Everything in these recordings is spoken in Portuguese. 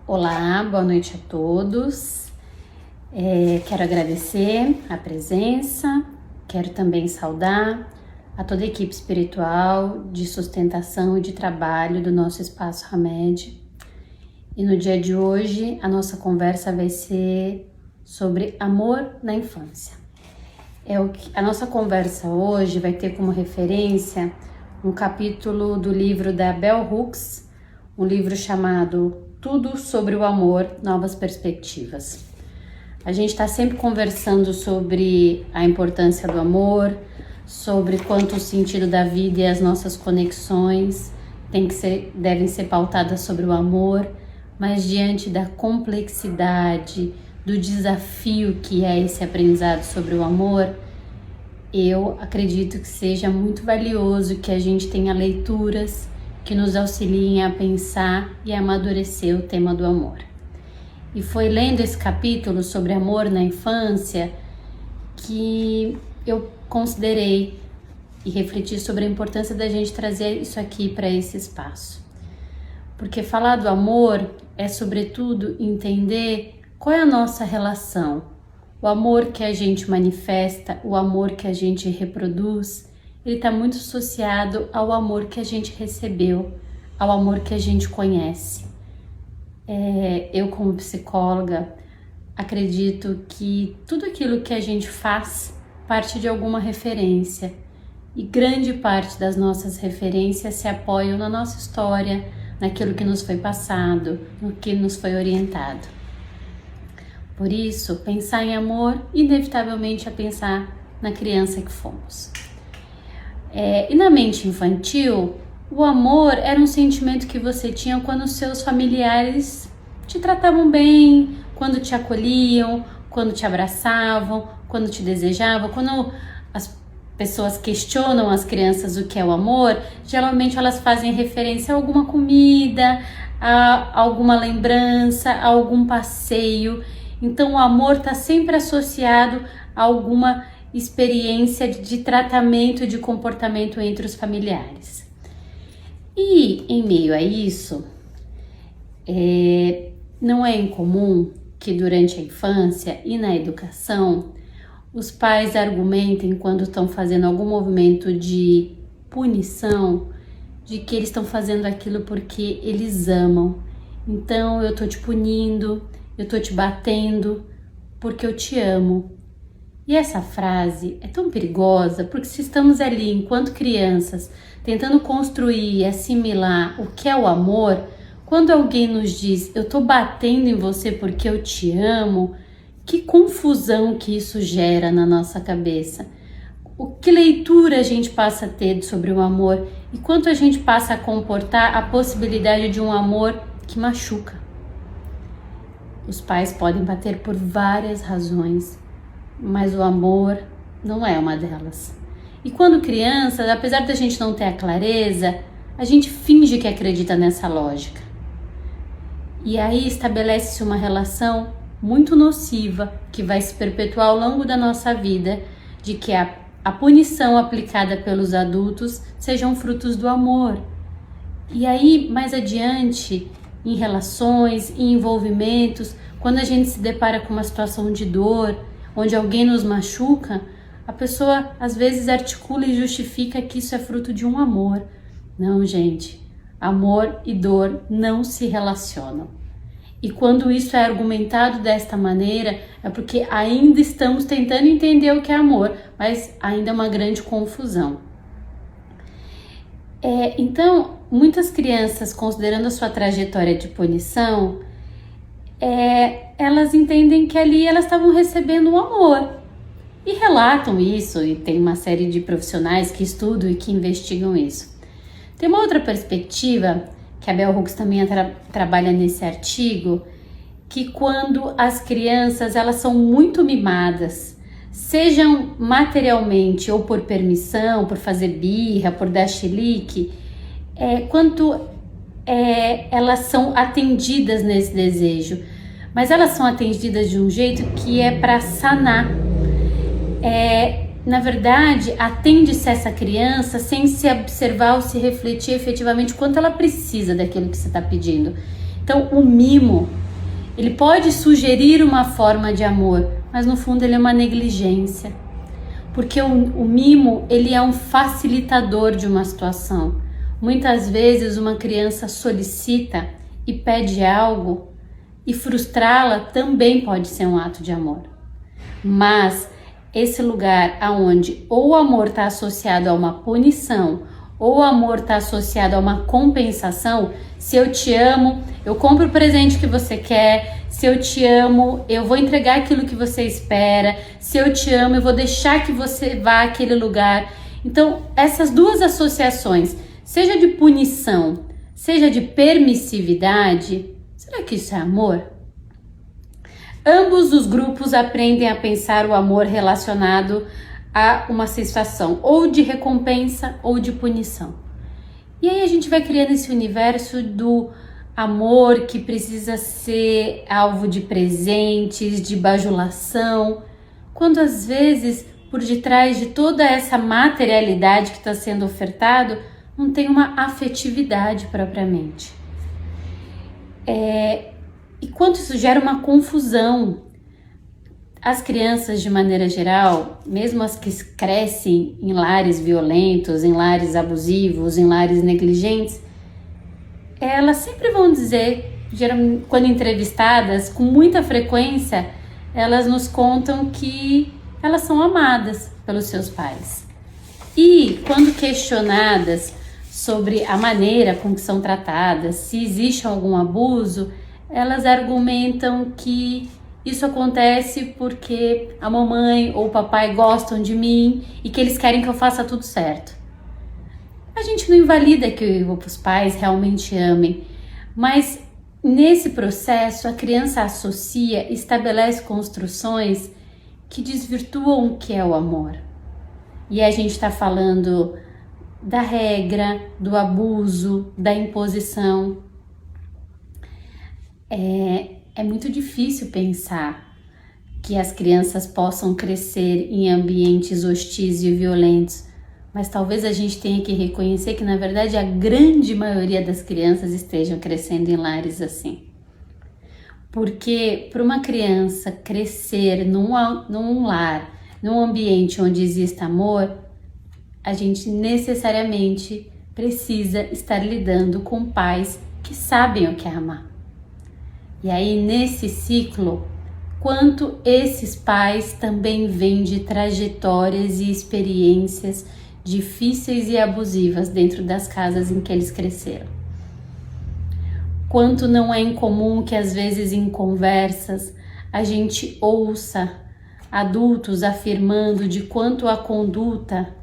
Olá, boa noite a todos. Quero agradecer a presença, quero também saudar a toda a equipe espiritual de sustentação e de trabalho do nosso Espaço Hamed. E no dia de hoje a nossa conversa vai ser sobre amor na infância. A nossa conversa hoje vai ter como referência um capítulo do livro da Bell Hooks, um livro chamado Tudo sobre o Amor, Novas Perspectivas. A gente está sempre conversando sobre a importância do amor, sobre quanto o sentido da vida e as nossas conexões devem ser pautadas sobre o amor, mas diante da complexidade, do desafio que é esse aprendizado sobre o amor, eu acredito que seja muito valioso que a gente tenha leituras que nos auxiliem a pensar e a amadurecer o tema do amor. E foi lendo esse capítulo sobre amor na infância que eu considerei e refleti sobre a importância da gente trazer isso aqui para esse espaço. Porque falar do amor é, sobretudo, entender qual é a nossa relação. O amor que a gente manifesta, o amor que a gente reproduz, ele está muito associado ao amor que a gente recebeu, ao amor que a gente conhece. Eu, como psicóloga, acredito que tudo aquilo que a gente faz parte de alguma referência. E grande parte das nossas referências se apoiam na nossa história, naquilo que nos foi passado, no que nos foi orientado. Por isso, pensar em amor, inevitavelmente é pensar na criança que fomos. E na mente infantil, o amor era um sentimento que você tinha quando seus familiares te tratavam bem, quando te acolhiam, quando te abraçavam, quando te desejavam. Quando as pessoas questionam as crianças o que é o amor, geralmente elas fazem referência a alguma comida, a alguma lembrança, a algum passeio. Então o amor está sempre associado a alguma experiência de tratamento e de comportamento entre os familiares. E em meio a isso, não é incomum que durante a infância e na educação, os pais argumentem quando estão fazendo algum movimento de punição, de que eles estão fazendo aquilo porque eles amam. Então eu tô te punindo, eu tô te batendo porque eu te amo. E essa frase é tão perigosa porque se estamos ali enquanto crianças tentando construir e assimilar o que é o amor, quando alguém nos diz eu tô batendo em você porque eu te amo, que confusão que isso gera na nossa cabeça. Que leitura a gente passa a ter sobre o amor e quanto a gente passa a comportar a possibilidade de um amor que machuca. Os pais podem bater por várias razões, mas o amor não é uma delas. E quando criança, apesar da gente não ter a clareza, a gente finge que acredita nessa lógica. E aí estabelece-se uma relação muito nociva que vai se perpetuar ao longo da nossa vida, de que a punição aplicada pelos adultos sejam frutos do amor. E aí, mais adiante, em relações, em envolvimentos, quando a gente se depara com uma situação de dor, onde alguém nos machuca, a pessoa às vezes articula e justifica que isso é fruto de um amor. Não, gente, amor e dor não se relacionam. E quando isso é argumentado desta maneira, é porque ainda estamos tentando entender o que é amor, mas ainda é uma grande confusão. Então, muitas crianças, considerando a sua trajetória de punição, elas entendem que ali elas estavam recebendo um amor. E relatam isso, e tem uma série de profissionais que estudam e que investigam isso. Tem uma outra perspectiva, que a Bell Hooks também trabalha nesse artigo, que quando as crianças elas são muito mimadas, sejam materialmente ou por permissão, por fazer birra, por dar chilique, quanto elas são atendidas nesse desejo, mas elas são atendidas de um jeito que é para sanar. Na verdade, atende-se essa criança sem se observar ou se refletir efetivamente quanto ela precisa daquilo que você está pedindo. Então, o mimo, ele pode sugerir uma forma de amor, mas no fundo ele é uma negligência. Porque o mimo, ele é um facilitador de uma situação. Muitas vezes uma criança solicita e pede algo e frustrá-la também pode ser um ato de amor. Mas esse lugar aonde ou o amor está associado a uma punição ou o amor está associado a uma compensação, se eu te amo, eu compro o presente que você quer, se eu te amo, eu vou entregar aquilo que você espera, se eu te amo, eu vou deixar que você vá àquele lugar. Então, essas duas associações, seja de punição, seja de permissividade, será que isso é amor? Ambos os grupos aprendem a pensar o amor relacionado a uma situação ou de recompensa ou de punição. E aí a gente vai criando esse universo do amor que precisa ser alvo de presentes, de bajulação, quando às vezes por detrás de toda essa materialidade que está sendo ofertado não tem uma afetividade propriamente. E quanto isso gera uma confusão. As crianças, de maneira geral, mesmo as que crescem em lares violentos, em lares abusivos, em lares negligentes, elas sempre vão dizer, geralmente, quando entrevistadas, com muita frequência, elas nos contam que elas são amadas pelos seus pais. E quando questionadas sobre a maneira com que são tratadas, se existe algum abuso, elas argumentam que isso acontece porque a mamãe ou o papai gostam de mim e que eles querem que eu faça tudo certo. A gente não invalida que os pais realmente amem, mas nesse processo a criança associa, estabelece construções que desvirtuam o que é o amor. E a gente está falando da regra, do abuso, da imposição. É muito difícil pensar que as crianças possam crescer em ambientes hostis e violentos, mas talvez a gente tenha que reconhecer que, na verdade, a grande maioria das crianças estejam crescendo em lares assim. Porque para uma criança crescer num lar, num ambiente onde exista amor, a gente necessariamente precisa estar lidando com pais que sabem o que é amar. E aí, nesse ciclo, quanto esses pais também vêm de trajetórias e experiências difíceis e abusivas dentro das casas em que eles cresceram. Quanto não é incomum que às vezes em conversas a gente ouça adultos afirmando de quanto a conduta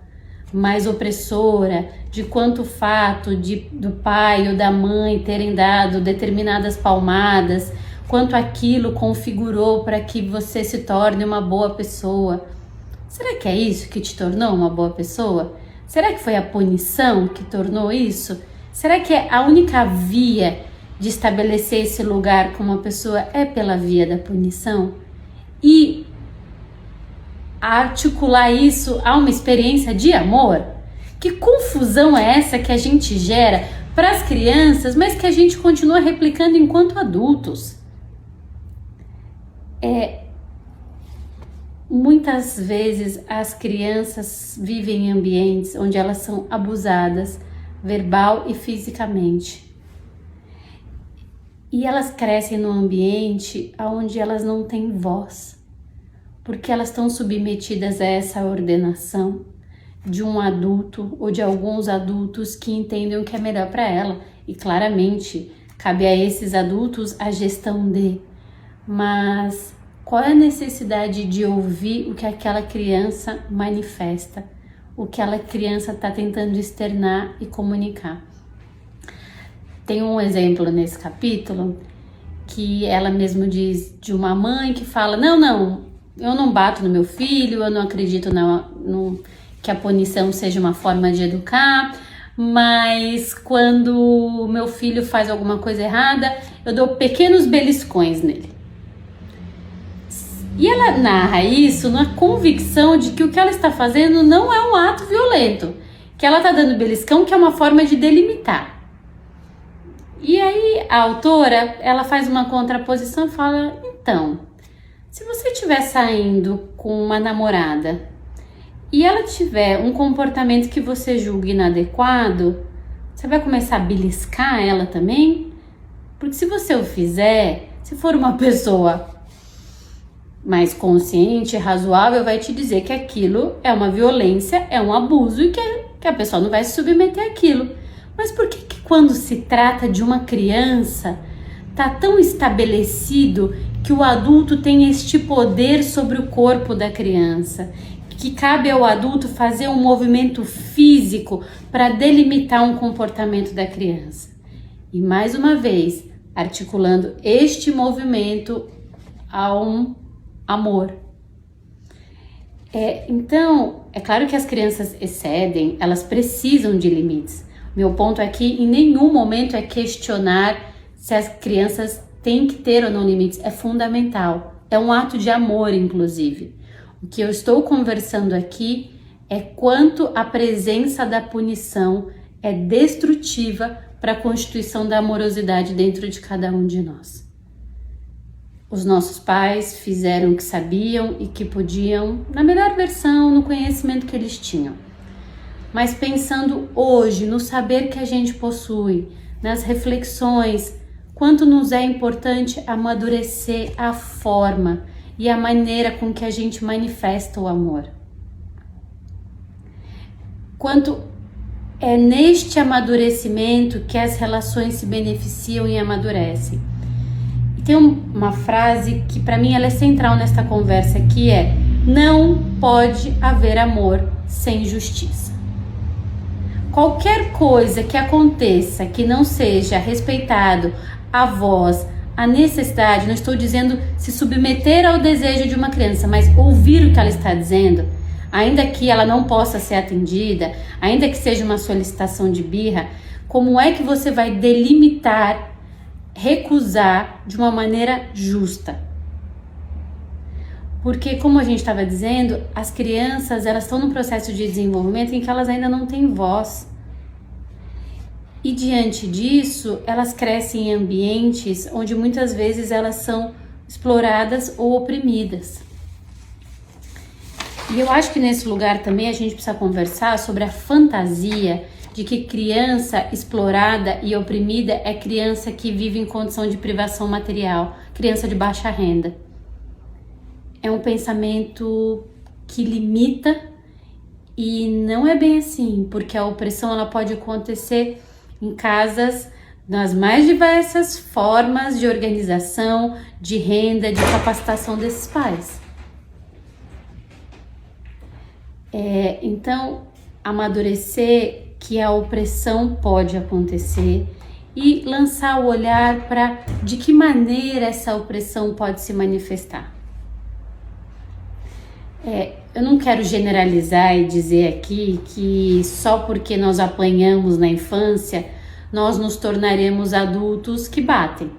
mais opressora, de quanto o fato do pai ou da mãe terem dado determinadas palmadas, quanto aquilo configurou para que você se torne uma boa pessoa. Será que é isso que te tornou uma boa pessoa? Será que foi a punição que tornou isso? Será que a única via de estabelecer esse lugar com uma pessoa é pela via da punição? E articular isso a uma experiência de amor? Que confusão é essa que a gente gera para as crianças, mas que a gente continua replicando enquanto adultos? Muitas vezes as crianças vivem em ambientes onde elas são abusadas verbal e fisicamente. E elas crescem num ambiente onde elas não têm voz, porque elas estão submetidas a essa ordenação de um adulto ou de alguns adultos que entendem o que é melhor para ela. E claramente cabe a esses adultos a gestão mas qual é a necessidade de ouvir o que aquela criança manifesta, o que aquela criança está tentando externar e comunicar? Tem um exemplo nesse capítulo que ela mesma diz de uma mãe que fala: não, eu não bato no meu filho, eu não acredito que a punição seja uma forma de educar, mas quando o meu filho faz alguma coisa errada, eu dou pequenos beliscões nele. E ela narra isso na convicção de que o que ela está fazendo não é um ato violento, que ela está dando beliscão, que é uma forma de delimitar. E aí a autora, ela faz uma contraposição e fala, então, se você estiver saindo com uma namorada e ela tiver um comportamento que você julga inadequado, você vai começar a beliscar ela também? Porque se você o fizer, se for uma pessoa mais consciente, razoável, vai te dizer que aquilo é uma violência, é um abuso e que a pessoa não vai se submeter àquilo. Mas por que quando se trata de uma criança, tá tão estabelecido que o adulto tem este poder sobre o corpo da criança? Que cabe ao adulto fazer um movimento físico para delimitar um comportamento da criança. E mais uma vez, articulando este movimento a um amor. Então, é claro que as crianças excedem, elas precisam de limites. Meu ponto aqui, em nenhum momento, é questionar se as crianças têm que ter ou não limites. É fundamental. É um ato de amor, inclusive. O que eu estou conversando aqui é quanto a presença da punição é destrutiva para a constituição da amorosidade dentro de cada um de nós. Os nossos pais fizeram o que sabiam e que podiam, na melhor versão, no conhecimento que eles tinham. Mas pensando hoje no saber que a gente possui, nas reflexões, quanto nos é importante amadurecer a forma e a maneira com que a gente manifesta o amor. Quanto é neste amadurecimento que as relações se beneficiam e amadurecem. E tem uma frase que para mim ela é central nesta conversa, que é: não pode haver amor sem justiça. Qualquer coisa que aconteça que não seja respeitado a voz, a necessidade, não estou dizendo se submeter ao desejo de uma criança, mas ouvir o que ela está dizendo, ainda que ela não possa ser atendida, ainda que seja uma solicitação de birra, como é que você vai delimitar, recusar de uma maneira justa? Porque, como a gente estava dizendo, as crianças, elas estão num processo de desenvolvimento em que elas ainda não têm voz. E diante disso, elas crescem em ambientes onde muitas vezes elas são exploradas ou oprimidas. E eu acho que nesse lugar também a gente precisa conversar sobre a fantasia de que criança explorada e oprimida é criança que vive em condição de privação material, criança de baixa renda. É um pensamento que limita e não é bem assim, porque a opressão ela pode acontecer em casas nas mais diversas formas de organização, de renda, de capacitação desses pais. Então, amadurecer que a opressão pode acontecer e lançar o olhar para de que maneira essa opressão pode se manifestar. Eu não quero generalizar e dizer aqui que só porque nós apanhamos na infância, nós nos tornaremos adultos que batem.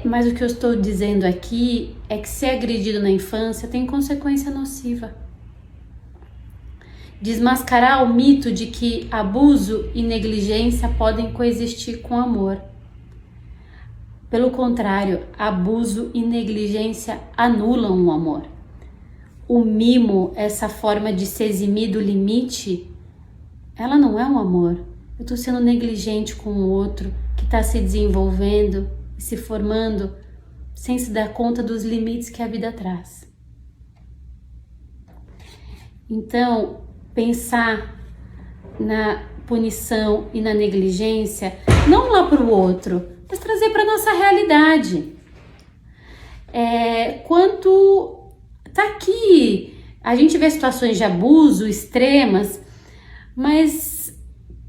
Mas o que eu estou dizendo aqui é que ser agredido na infância tem consequência nociva. Desmascarar o mito de que abuso e negligência podem coexistir com amor. Pelo contrário, abuso e negligência anulam o amor. O mimo, essa forma de se eximir do limite, ela não é um amor. Eu estou sendo negligente com o outro que está se desenvolvendo e se formando sem se dar conta dos limites que a vida traz. Então, pensar na punição e na negligência, não lá para o outro, mas trazer para nossa realidade. Quanto tá aqui, a gente vê situações de abuso extremas, mas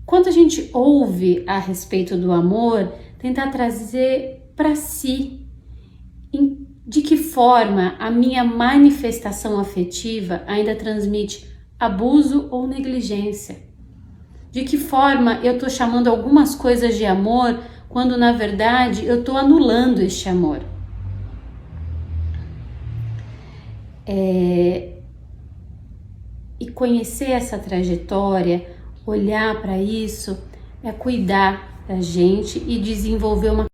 quando a gente ouve a respeito do amor, tentar trazer para si de que forma a minha manifestação afetiva ainda transmite abuso ou negligência. De que forma eu estou chamando algumas coisas de amor quando na verdade eu estou anulando este amor. E conhecer essa trajetória, olhar para isso, é cuidar pra gente e desenvolver uma